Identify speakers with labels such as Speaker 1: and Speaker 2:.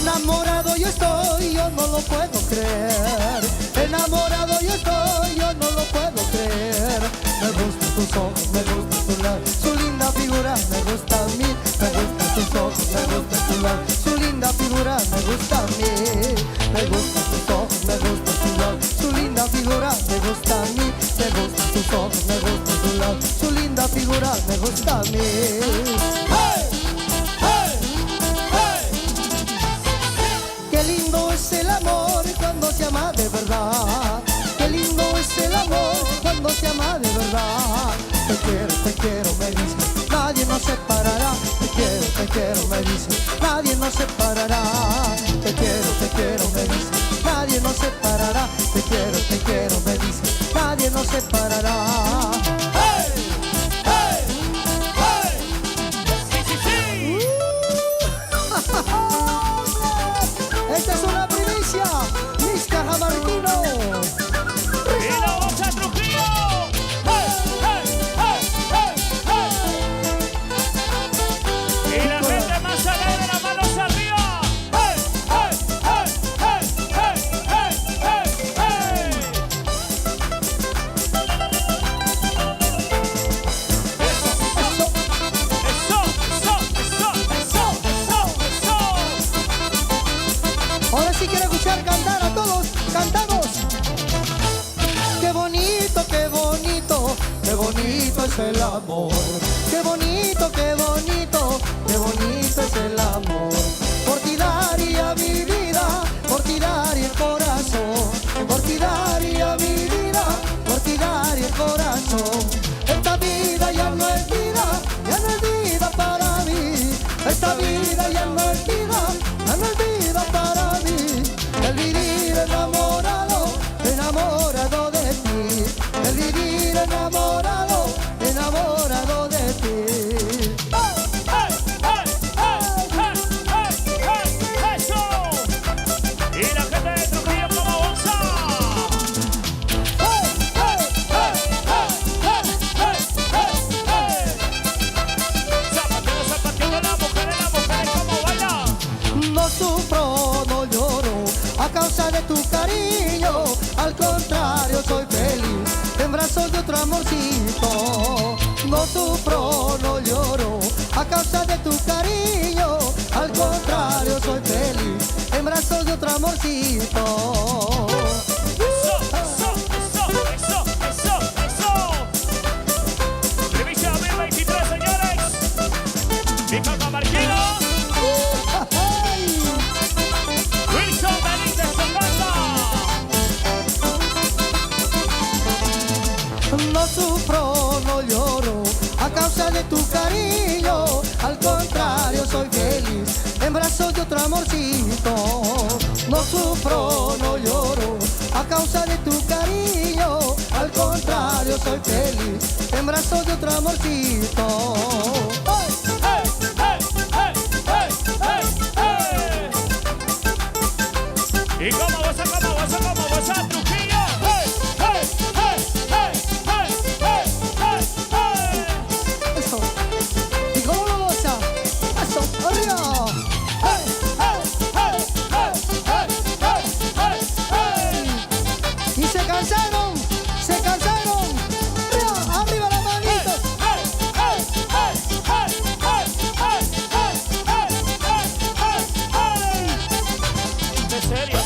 Speaker 1: Enamorado yo estoy, yo no lo puedo creer. Enamorado yo estoy, yo no lo puedo creer. Me gustan tus ojos, me gusta tu labios, su linda figura me gusta a mí. Me gustan tus ojos, me gusta tu labios, su linda figura me gusta a mí. Me gustan tus ojos, me gusta tu labios, su linda figura me gusta a mí. Me gustan tus ojos, me gusta tu labios, su linda figura me gusta a mí. ¡Hey! ¡Hey! ¡Hey! Qué lindo es el amor cuando se ama de verdad. Qué lindo es el amor cuando se ama de verdad. Te quiero, me dice, nadie nos separará. Te quiero, me dice, nadie nos separará. Te quiero, me dice, nadie nos separará. Te quiero, me dice, nadie nos separará. ¡Hey! ¡Hey! ¡Hey! ¡Sí, sí, sí! Esta es una primicia, Miss Cajamarquino.
Speaker 2: ¡Y la voz de Trujillo! ¡Hey! ¡Hey! ¡Hey! ¡Hey! ¡Y la gente más alegre, las manos arriba! ¡Hey! ¡Hey! ¡Hey! ¡Hey! ¡Hey! ¡Hey! ¡Hey! ¡Eso!
Speaker 1: Ahora sí quiero escuchar cantar a todos, cantamos. Qué bonito, qué bonito, qué bonito es el amor. Qué bonito, qué bonito, qué bonito es el amor. Por ti daría mi vida, por ti daría el corazón. Por ti daría mi vida, por ti daría el corazón. Esta vida ya no es vida, ya no es vida para mí. Esta vida ya no es vida, ya no es vida para mí. El vivir enamorado, enamorado de ti. El vivir enamorado, enamorado de ti.
Speaker 2: ¡Hey! ¡Hey! ¡Hey! ¡Hey! ¡Hey! ¡Eso! ¡Y la gente de Trujillo como bolsa!
Speaker 1: ¡Hey! ¡Hey!
Speaker 2: ¡Hey! ¡Hey! Zapateando las mujeres como bailan.
Speaker 1: No sufro, no lloro a causa de tu cariño. Al contrario, soy feliz en brazos de otro amorcito. No sufro, no lloro a causa de tu cariño. Al contrario, soy feliz en brazos de otro amorcito.
Speaker 2: Eso. Revista 2023, señores. Y Cajamarquino. Wilson Benítez en casa.
Speaker 1: No sufro, no lloro a causa de tu cariño. Al contrario, soy feliz en brazos de otro amorcito. No sufro, no lloro a causa de tu cariño. Al contrario, soy feliz en brazos de otro amorcito.
Speaker 2: Y como vas a Trujillo.
Speaker 1: Eso. ¿Y cómo lo goza? Eso, arriba. Y se cansaron, se cansaron. Arriba, arriba las manitos.
Speaker 2: ¿En serio?